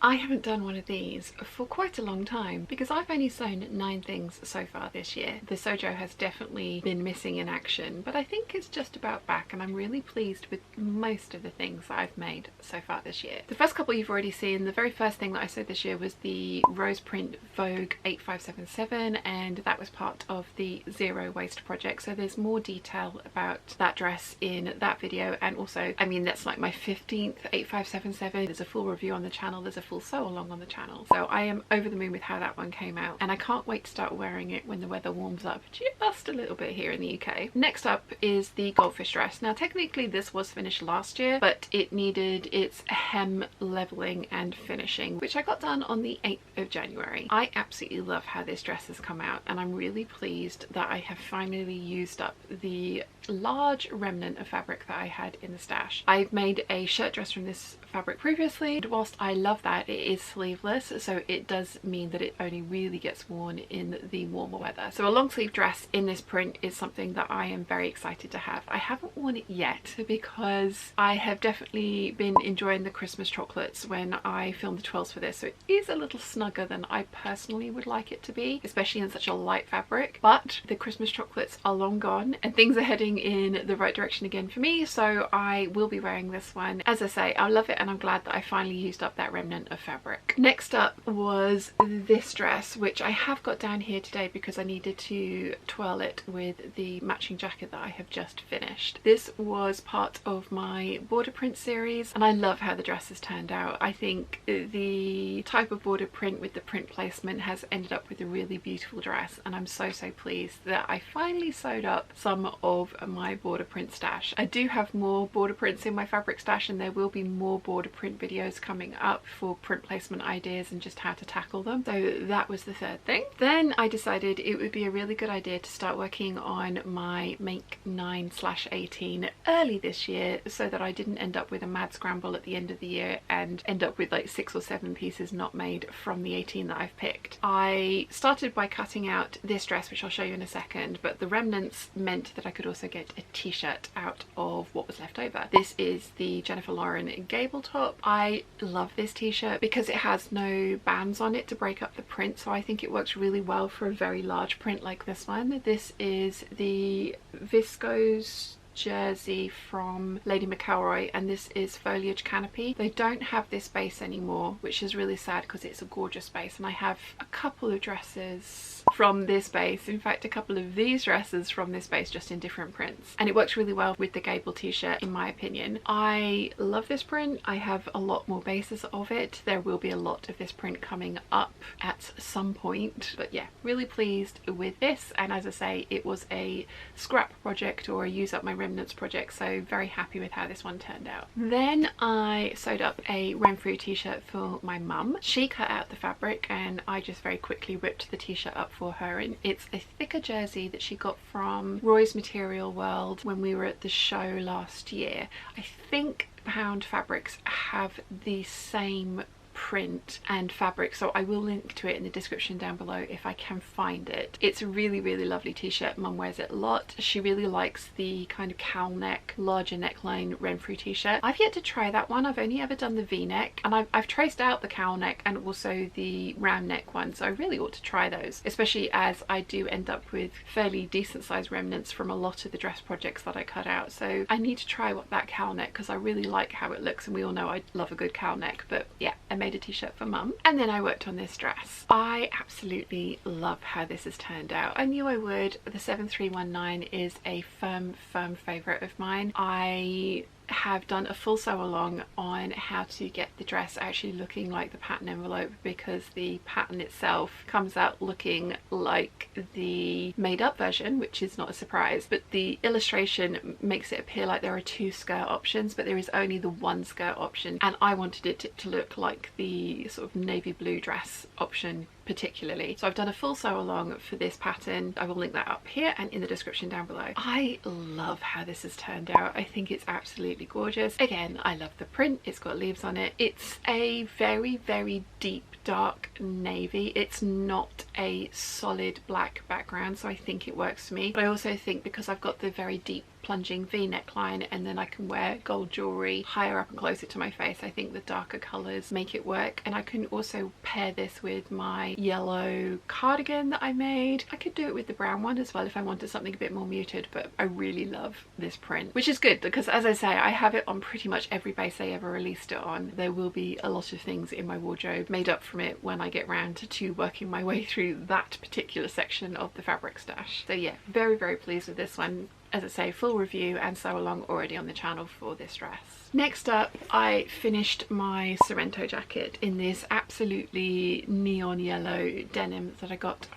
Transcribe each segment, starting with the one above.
I haven't done one of these for quite a long time because I've only sewn 9 things so far this year. The Sojo has definitely been missing in action, but I think it's just about back, and I'm really pleased with most of the things that I've made so far this year. The first couple you've already seen. The very first thing that I sewed this year was the rose print Vogue 8577, and that was part of the Zero Waste project. So there's more detail about that dress in that video, and also, I mean, that's like my 15th 8577. There's a full review on the channel, there's a full sew along on the channel. So I am over the moon with how that one came out, and I can't wait to start wearing it when the weather warms up just a little bit here in the UK. Next up is the goldfish dress. Now technically this was finished last year, but it needed its hem leveling and finishing, which I got done on the 8th of January. I absolutely love how this dress has come out, and I'm really pleased that I have finally used up the large remnant of fabric that I had in the stash. I've made a shirt dress from this fabric previously, and whilst I love that, it is sleeveless, so it does mean that it only really gets worn in the warmer weather. So a long sleeve dress in this print is something that I am very excited to have. I haven't worn it yet because I have definitely been enjoying the Christmas chocolates when I filmed the twirls for this, so it is a little snugger than I personally would like it to be, especially in such a light fabric. But the Christmas chocolates are long gone and things are heading in the right direction again for me, so I will be wearing this one. As I say, I love it, and I'm glad that I finally used up that remnant of fabric. Next up was this dress, which I have got down here today because I needed to twirl it with the matching jacket that I have just finished. This was part of my border print series, and I love how the dress has turned out. I think the type of border print with the print placement has ended up with a really beautiful dress, and I'm so pleased that I finally sewed up some of my border print stash. I do have more border prints in my fabric stash, and there will be more border print videos coming up for print placement ideas and just how to tackle them. So that was the third thing. Then I decided it would be a really good idea to start working on my make 9/18 early this year, so that I didn't end up with a mad scramble at the end of the year and end up with like 6 or 7 pieces not made from the 18 that I've picked. I started by cutting out this dress, which I'll show you in a second, but the remnants meant that I could also get a t-shirt out of what was left over. This is the Jennifer Lauren gable top. I love this t-shirt because it has no bands on it to break up the print, so I think it works really well for a very large print like this one. This is the viscose jersey from Lady McElroy, and this is Foliage Canopy. They don't have this base anymore, which is really sad because it's a gorgeous base, and I have a couple of dresses from this base, in fact a couple of these dresses from this base, just in different prints, and it works really well with the gable t-shirt in my opinion. I love this print. I have a lot more bases of it. There will be a lot of this print coming up at some point, but yeah, really pleased with this, and as I say, it was a scrap project or a use up my remnants project, so very happy with how this one turned out. Then I sewed up a Renfrew t-shirt for my mum. She cut out the fabric and I just very quickly whipped the t-shirt up for her, and it's a thicker jersey that she got from Roy's Material World when we were at the show last year. I think Pound Fabrics have the same print and fabric, so I will link to it in the description down below if I can find it. It's a really lovely t-shirt. Mum wears it a lot. She really likes the kind of cowl neck, larger neckline Renfrew t-shirt. I've yet to try that one. I've only ever done the v-neck, and I've traced out the cowl neck and also the round neck one, so I really ought to try those, especially as I do end up with fairly decent sized remnants from a lot of the dress projects that I cut out. So I need to try what that cowl neck, because I really like how it looks, and we all know I love a good cowl neck. But yeah, I made a t-shirt for mum, and then I worked on this dress. I absolutely love how this has turned out. I knew I would. The 7319 is a firm favorite of mine. I have done a full sew along on how to get the dress actually looking like the pattern envelope, because the pattern itself comes out looking like the made up version, which is not a surprise, but the illustration makes it appear like there are 2 skirt options, but there is only the 1 skirt option, and I wanted it to look like the sort of navy blue dress option particularly. So I've done a full sew along for this pattern. I will link that up here and in the description down below. I love how this has turned out. I think it's absolutely gorgeous. Again, I love the print. It's got leaves on it. It's a very deep dark navy. It's not a solid black background, so I think it works for me. But I also think because I've got the very deep plunging V neckline, and then I can wear gold jewelry higher up and closer to my face. I think the darker colours make it work, and I can also pair this with my yellow cardigan that I made. I could do it with the brown one as well if I wanted something a bit more muted, but I really love this print, which is good because, as I say, I have it on pretty much every base I ever released it on. There will be a lot of things in my wardrobe made up from it when I get round to working my way through that particular section of the fabric stash. So yeah, very, very pleased with this one. As I say, full review and sew along already on the channel for this dress. Next up, I finished my Sorrento jacket in this absolutely neon yellow denim that I got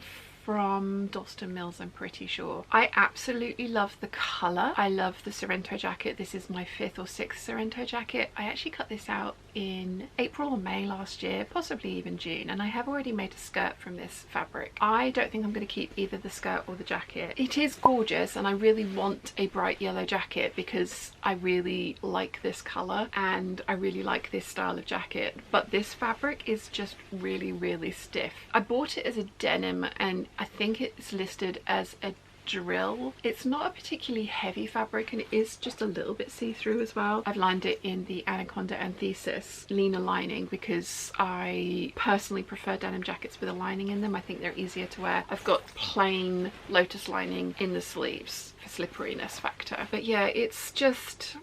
from Dalston Mills, I'm pretty sure. I absolutely love the colour. I love the Sorrento jacket. This is my 5th or 6th Sorrento jacket. I actually cut this out in April or May last year, possibly even June, and I have already made a skirt from this fabric. I don't think I'm going to keep either the skirt or the jacket. It is gorgeous, and I really want a bright yellow jacket because I really like this colour and I really like this style of jacket, but this fabric is just really, really stiff. I bought it as a denim, and I think it's listed as a drill. It's not a particularly heavy fabric, and it is just a little bit see-through as well. I've lined it in the Anaconda Anthesis Lena lining because I personally prefer denim jackets with a lining in them. I think they're easier to wear. I've got plain lotus lining in the sleeves for slipperiness factor, but yeah, it's just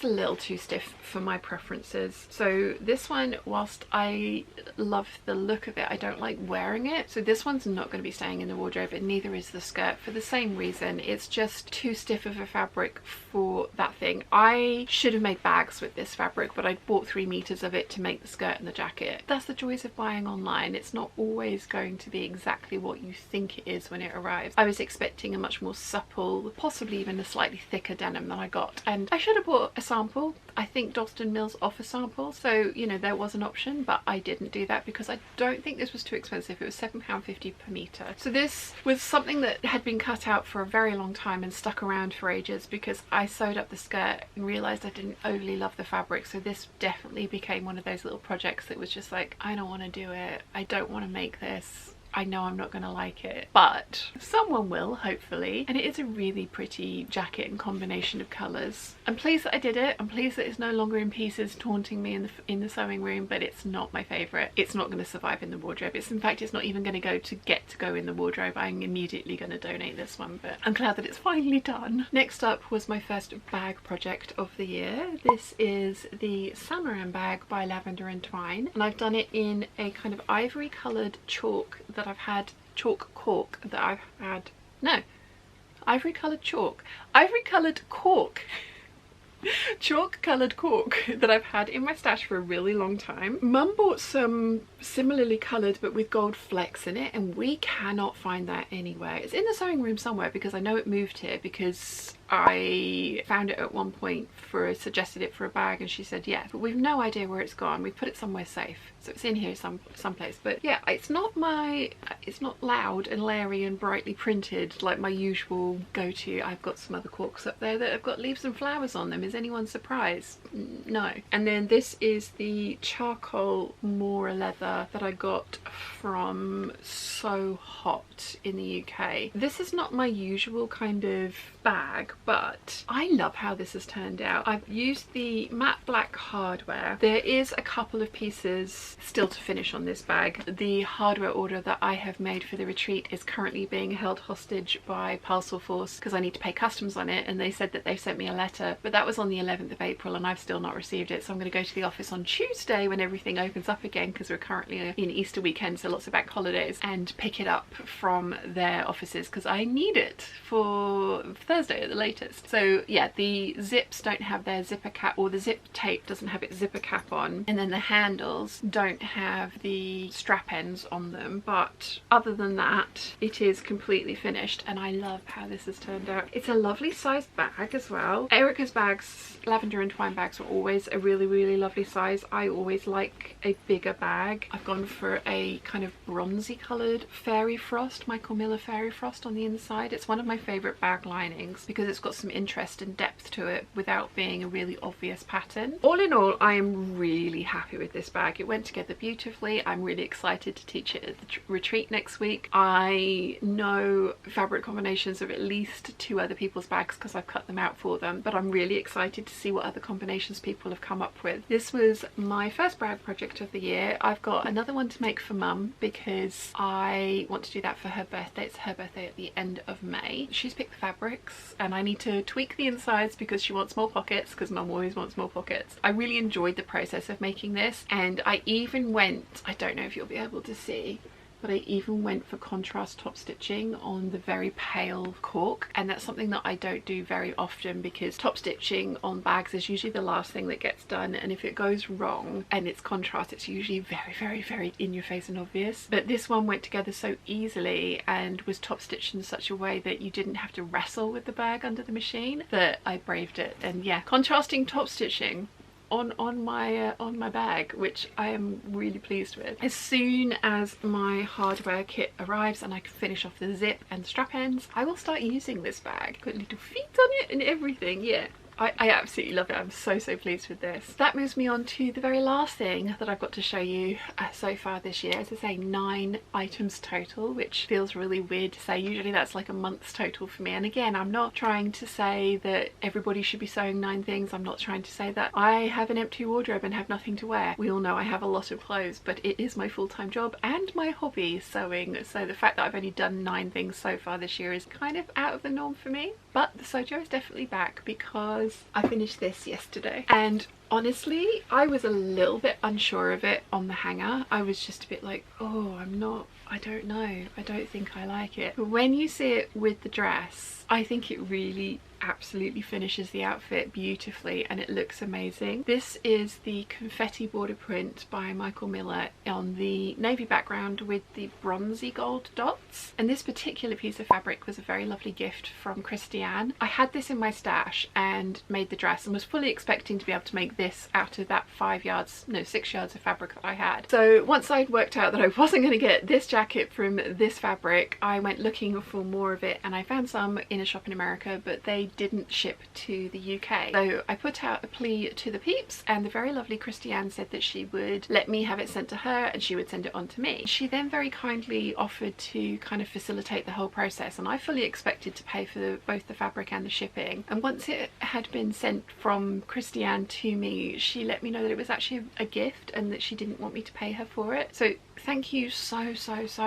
a little too stiff for my preferences. So this one, whilst I love the look of it, I don't like wearing it. So this one's not going to be staying in the wardrobe, and neither is the skirt for the same reason. It's just too stiff of a fabric for that thing. I should have made bags with this fabric, but I bought 3 meters of it to make the skirt and the jacket. That's the joys of buying online. It's not always going to be exactly what you think it is when it arrives. I was expecting a much more supple, possibly even a slightly thicker denim than I got, and I should have bought a sample. I think Dalston Mills offer samples, so you know, there was an option, but I didn't do that because I don't think this was too expensive. It was £7.50 per metre. So this was something that had been cut out for a very long time and stuck around for ages because I sewed up the skirt and realised I didn't overly love the fabric. So this definitely became one of those little projects that was just like, I don't want to do it, I don't want to make this, I know I'm not going to like it, but someone will, hopefully. And it is a really pretty jacket and combination of colours. I'm pleased that I did it. I'm pleased that it's no longer in pieces taunting me in the sewing room, but it's not my favourite. It's not going to survive in the wardrobe. In fact, it's not even going to go in the wardrobe. I'm immediately going to donate this one, but I'm glad that it's finally done. Next up was my first bag project of the year. This is the Samaran bag by Lavender and Twine, and I've done it in a kind of ivory coloured chalk that I've had, chalk cork that I've had, no, ivory coloured chalk, ivory coloured cork, chalk coloured cork that I've had in my stash for a really long time. Mum bought some similarly coloured but with gold flecks in it, and we cannot find that anywhere. It's in the sewing room somewhere because I know it moved here because I found it at one point suggested it for a bag, and she said yes, but we've no idea where it's gone. We put it somewhere safe, so it's in here someplace. But yeah, it's not loud and leery and brightly printed like my usual go-to. I've got some other corks up there that have got leaves and flowers on them. Is anyone surprised? No. And then this is the charcoal Mora leather that I got from So Hot in the UK. This is not my usual kind of bag, but I love how this has turned out. I've used the matte black hardware. There is a couple of pieces still to finish on this bag. The hardware order that I have made for the retreat is currently being held hostage by Parcel Force because I need to pay customs on it, and they said that they've sent me a letter, but that was on the 11th of April and I've still not received it. So I'm going to go to the office on Tuesday when everything opens up again, because we're currently in Easter weekend, so lots of bank holidays, and pick it up from their offices because I need it for Thursday at the latest. So yeah, the zips don't have their zipper cap, or the zip tape doesn't have its zipper cap on, and then the handles don't have the strap ends on them, but other than that it is completely finished, and I love how this has turned out. It's a lovely sized bag as well. Erica's bags, Lavender and Twine bags, are always a really, really lovely size. I always like a bigger bag. I've gone for a kind kind of bronzy coloured fairy frost, Michael Miller fairy frost on the inside. It's one of my favourite bag linings because it's got some interest and depth to it without being a really obvious pattern. All in all, I am really happy with this bag. It went together beautifully. I'm really excited to teach it at the retreat next week. I know fabric combinations of at least 2 other people's bags because I've cut them out for them, but I'm really excited to see what other combinations people have come up with. This was my first bag project of the year. I've got another one to make for Mum because I want to do that for her birthday. It's her birthday at the end of May. She's picked the fabrics and I need to tweak the insides because she wants more pockets, because Mum always wants more pockets. I really enjoyed the process of making this, and I even went, I don't know if you'll be able to see, but I even went for contrast top stitching on the very pale cork, and that's something that I don't do very often because top stitching on bags is usually the last thing that gets done, and if it goes wrong and it's contrast, it's usually very in your face and obvious. But this one went together so easily and was top stitched in such a way that you didn't have to wrestle with the bag under the machine that I braved it. And yeah, contrasting top stitching on my bag, which I am really pleased with. As soon as my hardware kit arrives and I can finish off the zip and strap ends, I will start using this bag. Got little feet on it and everything. Yeah, I absolutely love it. I'm so pleased with this. That moves me on to the very last thing that I've got to show you so far this year. As I say, 9 items total, which feels really weird to say. Usually that's like a month's total for me. And again, I'm not trying to say that everybody should be sewing 9 things. I'm not trying to say that I have an empty wardrobe and have nothing to wear. We all know I have a lot of clothes, but it is my full-time job and my hobby, sewing. So the fact that I've only done 9 things so far this year is kind of out of the norm for me. But the Sojo is definitely back because I finished this yesterday, and honestly I was a little bit unsure of it on the hanger. I was just a bit like, oh, I don't know, I don't think I like it. But when you see it with the dress, I think it really absolutely finishes the outfit beautifully and it looks amazing. This is the confetti border print by Michael Miller on the navy background with the bronzy gold dots, and this particular piece of fabric was a very lovely gift from Christiane. I had this in my stash and made the dress and was fully expecting to be able to make this out of that 6 yards of fabric that I had. So once I'd worked out that I wasn't going to get this jacket from this fabric, I went looking for more of it and I found some in a shop in America, but they didn't ship to the UK. So I put out a plea to the Peeps, and the very lovely Christiane said that she would let me have it sent to her and she would send it on to me. She then very kindly offered to kind of facilitate the whole process, and I fully expected to pay for both the fabric and the shipping. And once it had been sent from Christiane to me, she let me know that it was actually a gift and that she didn't want me to pay her for it. So thank you so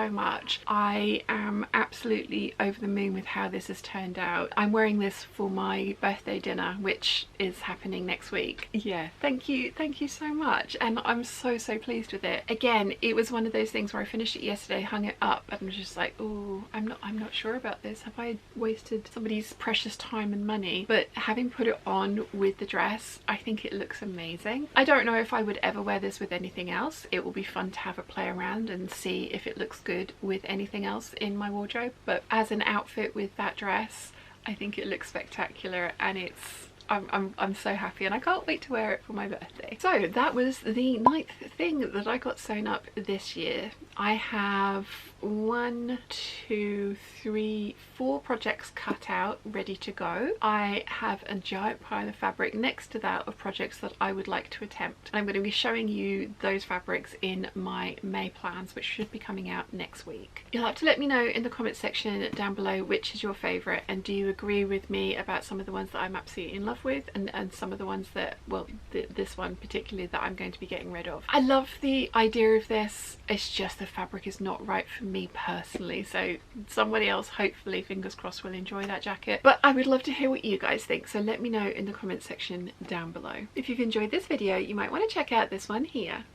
much. I am absolutely over the moon with how this has turned out. I'm wearing this for my birthday dinner, which is happening next week. Yeah, thank you so much, and I'm so pleased with it. Again, it was one of those things where I finished it yesterday, hung it up, and was just like, oh, I'm not sure about this. Have I wasted somebody's precious time and money? But having put it on with the dress, I think it looks amazing. I don't know if I would ever wear this with anything else. It will be fun to have a play around and see if it looks good with anything else in my wardrobe, but as an outfit with that dress, I think it looks spectacular, and I'm so happy and I can't wait to wear it for my birthday. So that was the 9th thing that I got sewn up this year. I have 1, 2, 3, 4 projects cut out ready to go. I have a giant pile of fabric next to that of projects that I would like to attempt. I'm going to be showing you those fabrics in my May plans, which should be coming out next week. You'll have to let me know in the comment section down below which is your favourite, and do you agree with me about some of the ones that I'm absolutely in love with and some of the ones that, well, this one particularly that I'm going to be getting rid of. I love the idea of this. It's just the fabric is not right for me personally, so somebody else, hopefully, fingers crossed, will enjoy that jacket. But I would love to hear what you guys think, so let me know in the comment section down below. If you've enjoyed this video, you might want to check out this one here.